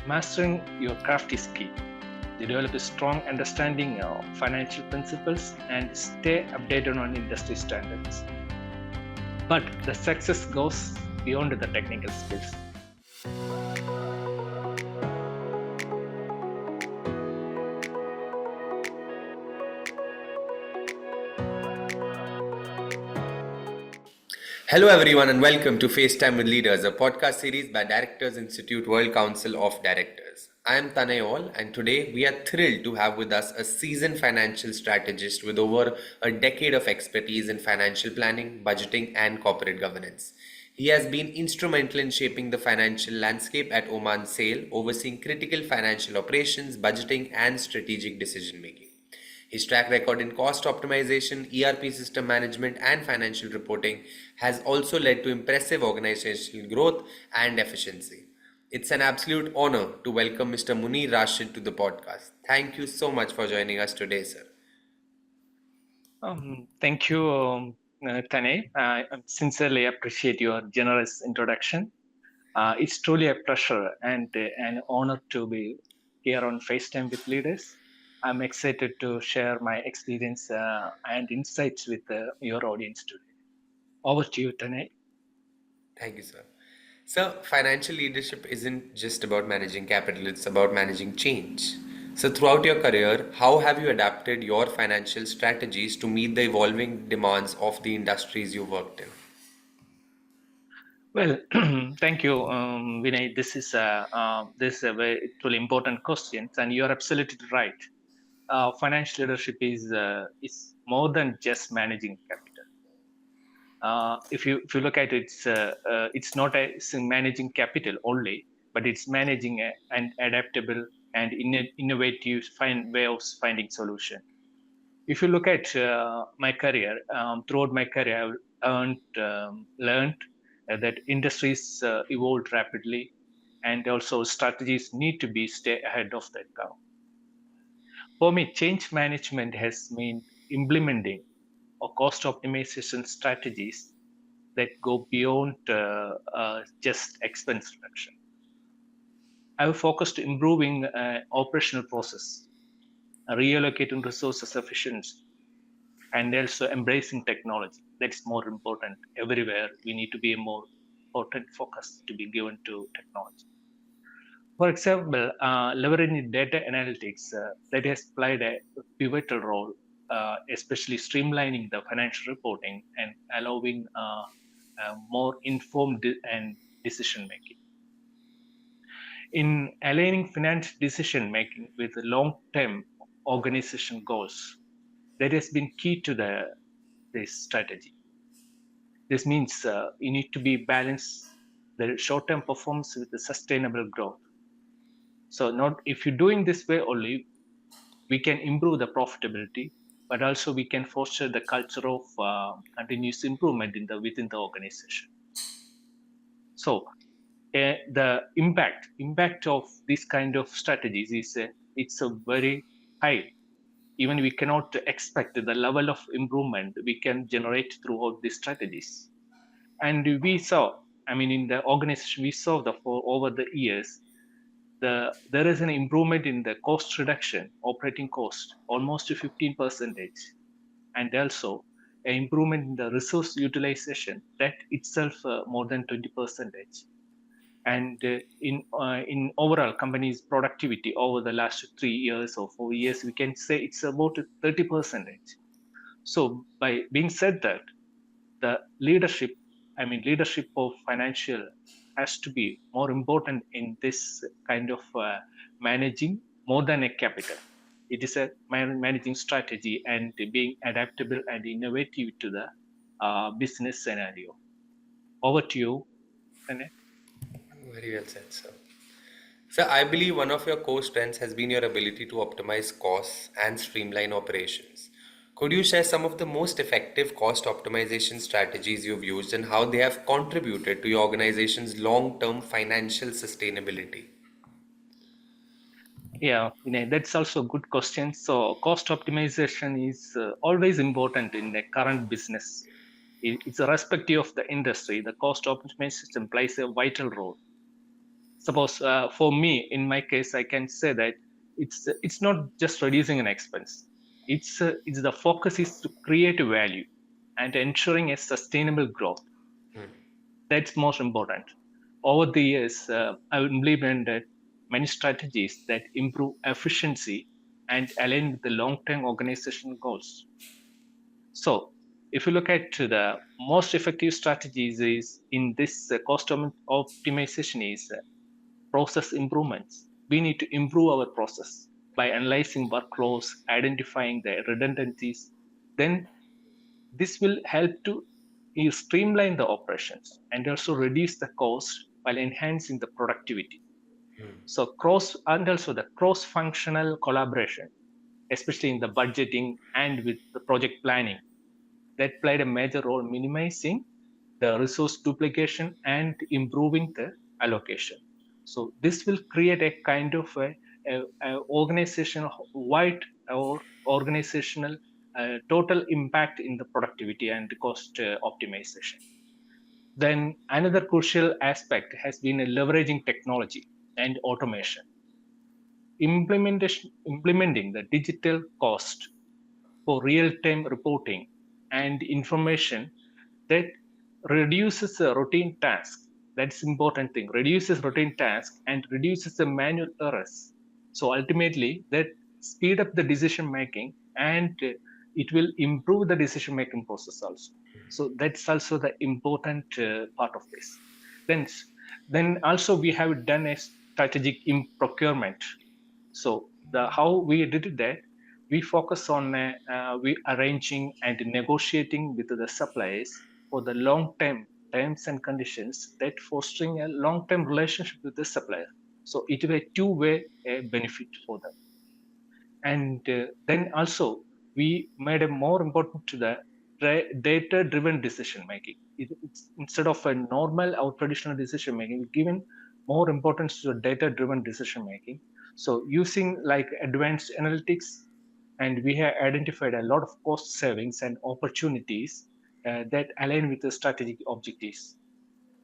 Mastering your craft is key. Develop a strong understanding of financial principles and stay updated on industry standards. But the success goes beyond the technical skills. Hello, everyone, and welcome to FaceTime with Leaders, a podcast series by Directors Institute World Council of Directors. I am Tanayol, and today we are thrilled to have with us a seasoned financial strategist with over a decade of expertise in financial planning, budgeting, and corporate governance. He has been instrumental in shaping the financial landscape at Oman Sail, overseeing critical financial operations, budgeting, and strategic decision making. His track record in cost optimization, ERP system management, and financial reporting has also led to impressive organizational growth and efficiency. It's an absolute honor to welcome Mr. Muneer Rasheed to the podcast. Thank you so much for joining us today, sir. Thank you, Tane. I sincerely appreciate your generous introduction. It's truly a pleasure and an honor to be here on FaceTime with Leaders. I'm excited to share my experience and insights with your audience today. Over to you, Tane. Thank you, sir. So, financial leadership isn't just about managing capital, it's about managing change. So, throughout your career, how have you adapted your financial strategies to meet the evolving demands of the industries you worked in? Well, thank you, Vinay. This is a very truly important question, and you're absolutely right. Financial leadership is more than just managing capital. If you look at it, it's not managing capital only, but it's managing an adaptable and innovative way of finding solution. If you look at my career, throughout my career, learned that industries evolved rapidly, and also strategies need to be stay ahead of that curve. For me, change management has meant implementing or cost optimization strategies that go beyond just expense reduction. I have focused improving operational process, reallocating resources efficiently, and also embracing technology. That's more important. Everywhere we need to be a more important focus to be given to technology. For example, leveraging data analytics that has played a pivotal role, especially streamlining the financial reporting and allowing more informed and decision making. In aligning finance decision making with the long-term organization goals, that has been key to this strategy. This means you need to be balance the short-term performance with the sustainable growth. So, not if you're doing this way only, we can improve the profitability, but also we can foster the culture of continuous improvement within the organization. So, the impact of this kind of strategies is it's a very high. Even we cannot expect the level of improvement we can generate throughout these strategies. And we saw, I mean, in the organization, we saw for over the years, there is an improvement in the cost reduction, operating cost, almost to 15%, and also an improvement in the resource utilization, that itself more than 20%. And in overall company's productivity over the last 3 years or 4 years, we can say it's about 30%. So by being said that, the leadership, I mean, leadership of financial has to be more important in this kind of managing more than a capital. It is a managing strategy and being adaptable and innovative to the business scenario. Over to you, Tanay. Very well said, sir. So, I believe one of your core strengths has been your ability to optimize costs and streamline operations. Could you share some of the most effective cost optimization strategies you've used and how they have contributed to your organization's long term financial sustainability? Yeah, that's also a good question. So cost optimization is always important in the current business. It's irrespective of the industry. The cost optimization plays a vital role. Suppose for me, in my case, I can say that it's not just reducing an expense. It's the focus is to create value and ensuring a sustainable growth. That's most important. Over the years, I've implemented many strategies that improve efficiency and align with the long-term organizational goals. So, if you look at the most effective strategies is in this optimization is process improvements. We need to improve our process by analyzing workflows, identifying the redundancies. Then this will help to streamline the operations and also reduce the cost while enhancing the productivity. So cross and also the cross-functional collaboration, especially in the budgeting and with the project planning, that played a major role minimizing the resource duplication and improving the allocation. So this will create a kind of a organizational wide or organizational total impact in the productivity and cost optimization. Then another crucial aspect has been leveraging technology and automation. Implementing the digital cost for real-time reporting and information that reduces the routine task. That's important thing. Reduces routine task and reduces the manual errors. So ultimately, that speed up the decision making and it will improve the decision making process also. So that's also the important part of this. Then, then also we have done a strategic in procurement. So the how we did that, we focus on we arranging and negotiating with the suppliers for the long term terms and conditions that fostering a long term relationship with the supplier. So it will a two-way benefit for them. And then also we made a more important to the data driven decision making. Instead of a normal or traditional decision making, we've given more importance to the data driven decision making. So using like advanced analytics, and we have identified a lot of cost savings and opportunities that align with the strategic objectives.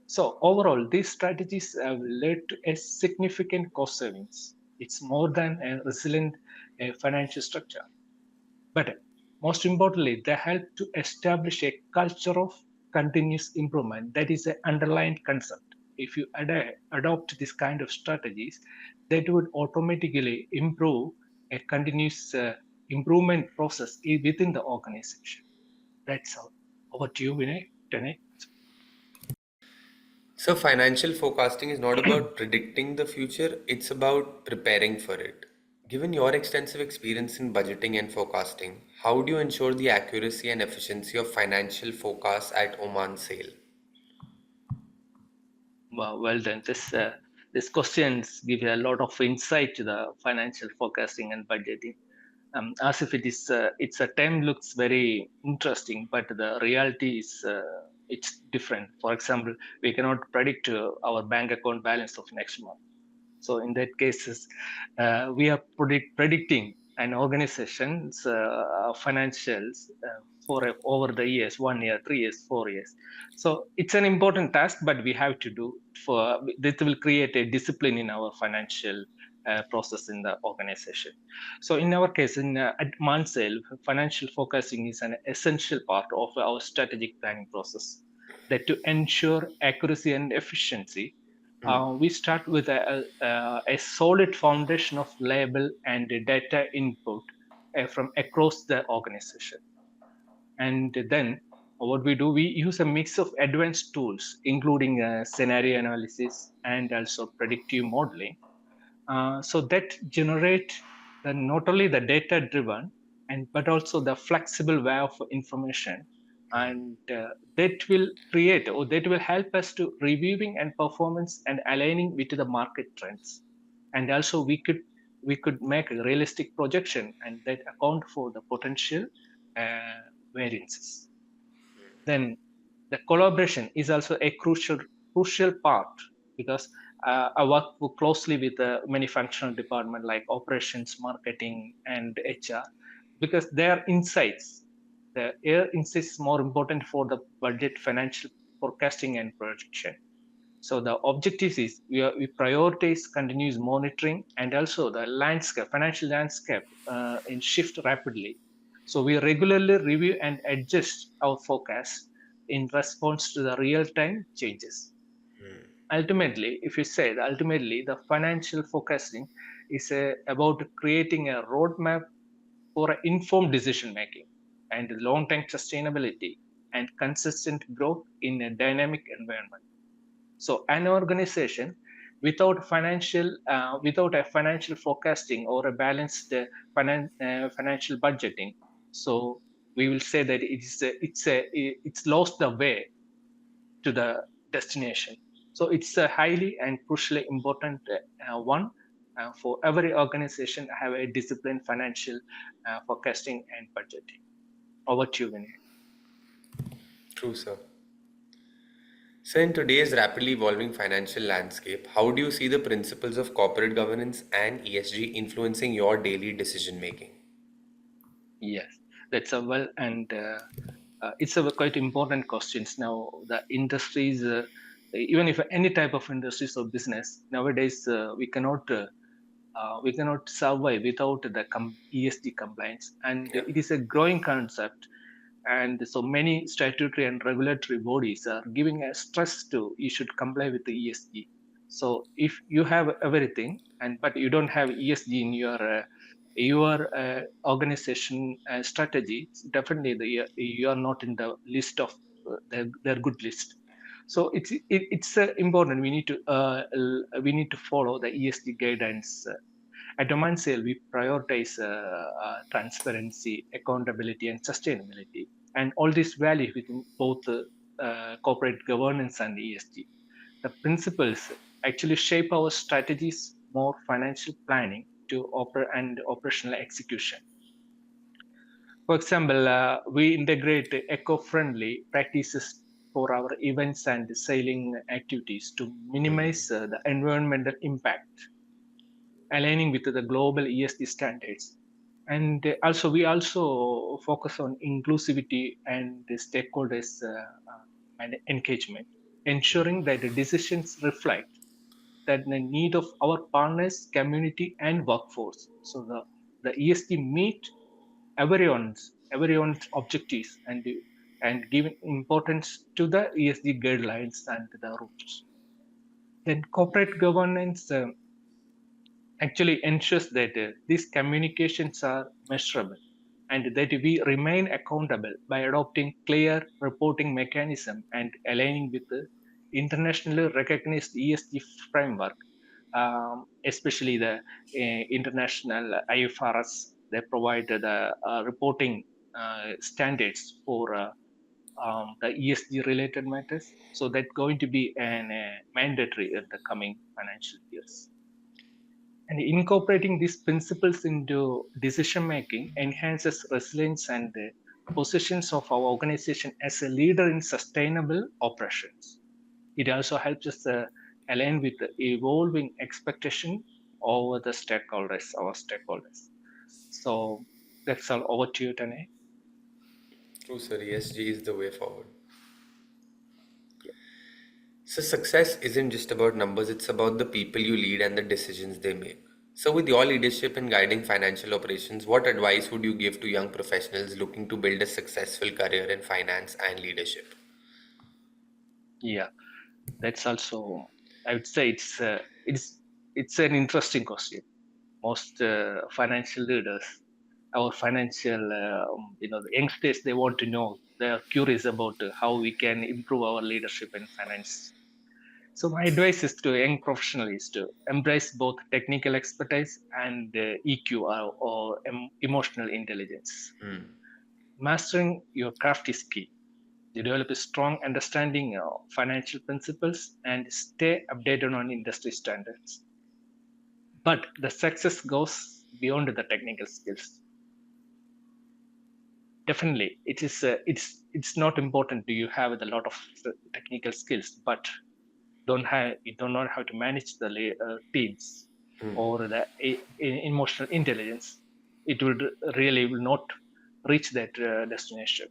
So overall, these strategies have led to a significant cost savings. It's more than a resilient financial structure. But most importantly, they help to establish a culture of continuous improvement. That is an underlying concept. If you adopt this kind of strategies, that would automatically improve a continuous improvement process within the organization. That's all. Over to you, Vinay. Tanay. So, financial forecasting is not about predicting the future, it's about preparing for it. Given your extensive experience in budgeting and forecasting, how do you ensure the accuracy and efficiency of financial forecasts at Oman Sail? Well done. This questions give you a lot of insight to the financial forecasting and budgeting. As if it's a term looks very interesting, but the reality is it's different. For example, we cannot predict our bank account balance of next month. So in that cases, we are predicting an organization's financials over the years, 1 year, 3 years, 4 years. So it's an important task, but we have to do for that will create a discipline in our financial process in the organization. So in our case, at Mansell, financial forecasting is an essential part of our strategic planning process. That to ensure accuracy and efficiency, we start with a solid foundation of label and data input from across the organization. And then what we do, we use a mix of advanced tools, including scenario analysis and also predictive modeling, so that generate not only the data driven and but also the flexible way of information, and that will create or that will help us to reviewing and performance and aligning with the market trends. And also we could make a realistic projection and that account for the potential uh, variances. Then the collaboration is also a crucial part, because I work closely with many functional departments like operations, marketing, and HR, because their insights, their insights is more important for the budget, financial forecasting, and projection. So the objective is we prioritize continuous monitoring, and also the landscape, financial landscape in shift rapidly. So we regularly review and adjust our forecast in response to the real-time changes. Ultimately, if you say that ultimately the financial forecasting is about creating a roadmap for informed decision making and long-term sustainability and consistent growth in a dynamic environment. So an organization without a financial forecasting or a balanced financial budgeting, so we will say that it's lost the way to the destination. So it's a highly and crucially important one for every organization to have a disciplined financial forecasting and budgeting. Over to you, Vinay. True, sir. So, in today's rapidly evolving financial landscape, how do you see the principles of corporate governance and ESG influencing your daily decision making? Yes, that's a well and it's a quite important questions now. The industries, even if any type of industries or business nowadays, we cannot survive without the ESG compliance, and Yeah. it is a growing concept. And so many statutory and regulatory bodies are giving a stress to you should comply with the ESG. So if you have everything and but you don't have ESG in your organization strategy, definitely you are not in the list of their good list. So it's important. We need to follow the ESG guidance. At Oman Sail, we prioritize transparency, accountability, and sustainability, and all these values within both corporate governance and ESG. The principles actually shape our strategies, more financial planning to and operational execution. For example, we integrate eco-friendly practices for our events and sailing activities to minimize the environmental impact, aligning with the global ESG standards. And also, we also focus on inclusivity and the stakeholders and engagement, ensuring that the decisions reflect that the need of our partners, community, and workforce. So the ESG meet everyone's objectives and giving importance to the ESG guidelines and the rules. Then corporate governance actually ensures that these communications are measurable and that we remain accountable by adopting clear reporting mechanism and aligning with the internationally recognized ESG framework, especially the international IFRS. They provide the reporting standards for the ESG related matters. So that's going to be an mandatory in the coming financial years. And incorporating these principles into decision making enhances resilience and the positions of our organization as a leader in sustainable operations. It also helps us align with the evolving expectation over the stakeholders, our stakeholders. So that's all. Over to you, Tane. True, sir. ESG is the way forward. Yeah. So, success isn't just about numbers, it's about the people you lead and the decisions they make. So, with your leadership in guiding financial operations, what advice would you give to young professionals looking to build a successful career in finance and leadership? Yeah, that's also. I would say it's an interesting question. Most financial leaders, our financial, the youngsters, they want to know. They are curious about how we can improve our leadership in finance. So my advice is to young professionals is to embrace both technical expertise and EQ or emotional intelligence. Mastering your craft is key. You develop a strong understanding of financial principles and stay updated on industry standards. But the success goes beyond the technical skills. Definitely, it's not important. Do you have a lot of technical skills, but you don't know how to manage the teams or the emotional intelligence. It would really will not reach that destination.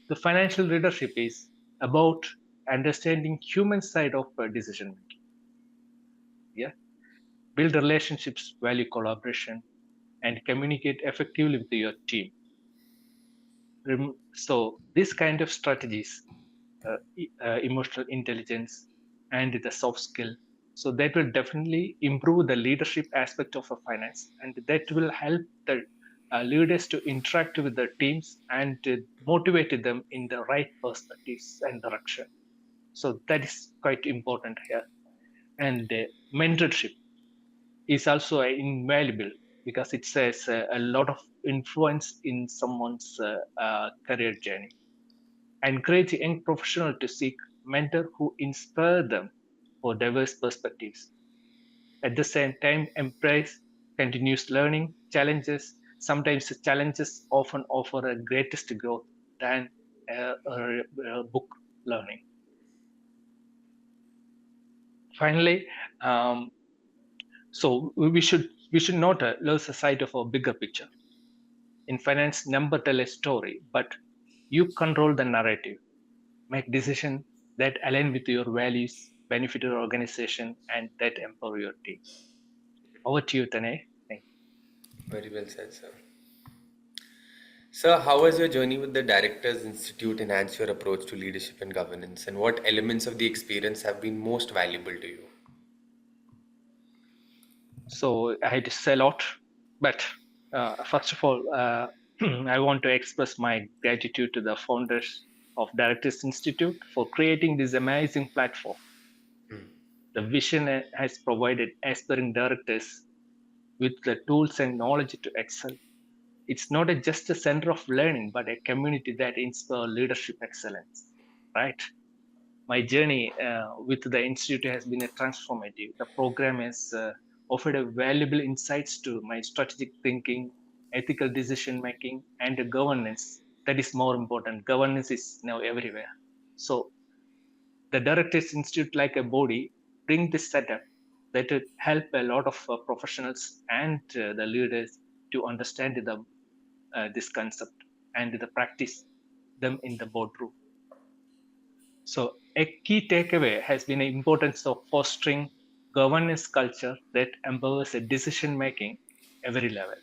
The financial leadership is about understanding human side of decision making. Yeah, build relationships, value collaboration, and communicate effectively with your team. So this kind of strategies, emotional intelligence, and the soft skill, so that will definitely improve the leadership aspect of a finance, and that will help the leaders to interact with the teams and to motivate them in the right perspectives and direction. So that is quite important here. And mentorship is also invaluable because it says a lot of influence in someone's career journey. Encourage young professionals to seek mentor who inspire them for diverse perspectives. At the same time, embrace continuous learning challenges. Sometimes the challenges often offer a greatest growth than book learning. Finally, um, so we should not lose sight of a bigger picture. In finance, number tell a story, but you control the narrative. Make decisions that align with your values, benefit your organization, and that empower your team. Over to you, Tanay. Thank you. Very well said, sir. Sir, how has your journey with the Directors Institute enhanced your approach to leadership and governance, and what elements of the experience have been most valuable to you? So I had to say a lot, but first of all, I want to express my gratitude to the founders of Directors Institute for creating this amazing platform. The vision has provided aspiring directors with the tools and knowledge to excel. It's not just a center of learning, but a community that inspires leadership excellence. Right? My journey with the institute has been a transformative. The program has offered a valuable insights to my strategic thinking, ethical decision making, and the governance. That is more important. Governance is now everywhere. So the Directors Institute, like a body, bring this setup that will help a lot of professionals and the leaders to understand this concept and the practice them in the boardroom. So a key takeaway has been the importance of fostering governance culture that empowers a decision making every level.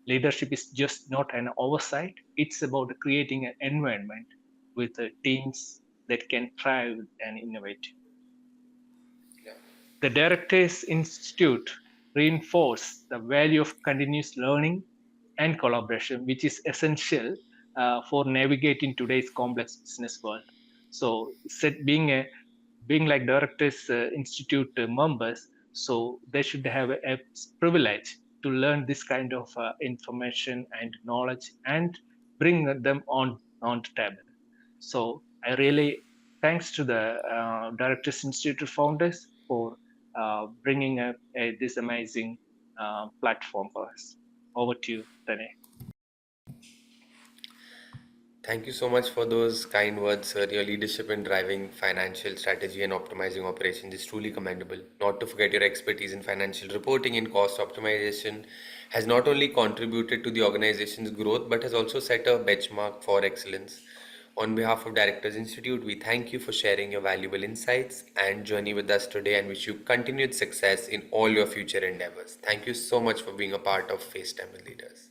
Leadership is just not an oversight; it's about creating an environment with teams that can thrive and innovate. Yeah. The Directors Institute reinforce the value of continuous learning and collaboration, which is essential for navigating today's complex business world. So, being like Directors Institute members, so they should have a privilege to learn this kind of information and knowledge and bring them on the table. So I really thanks to the Directors Institute founders for bringing this amazing platform for us. Over to you, Tane. Thank you so much for those kind words, sir. Your leadership in driving financial strategy and optimizing operations is truly commendable. Not to forget your expertise in financial reporting and cost optimization has not only contributed to the organization's growth but has also set a benchmark for excellence. On behalf of Directors Institute, we thank you for sharing your valuable insights and journey with us today and wish you continued success in all your future endeavors. Thank you so much for being a part of FaceTime with Leaders.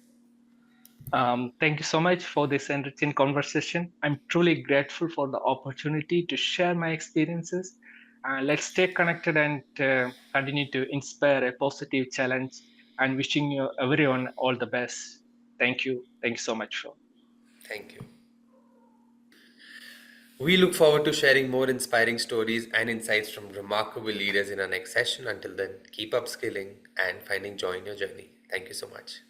Thank you so much for this enriching conversation. I'm truly grateful for the opportunity to share my experiences. Let's stay connected and continue to inspire a positive challenge. And wishing you everyone all the best. Thank you. Thank you so much for. Thank you. We look forward to sharing more inspiring stories and insights from remarkable leaders in our next session. Until then, keep upskilling and finding joy in your journey. Thank you so much.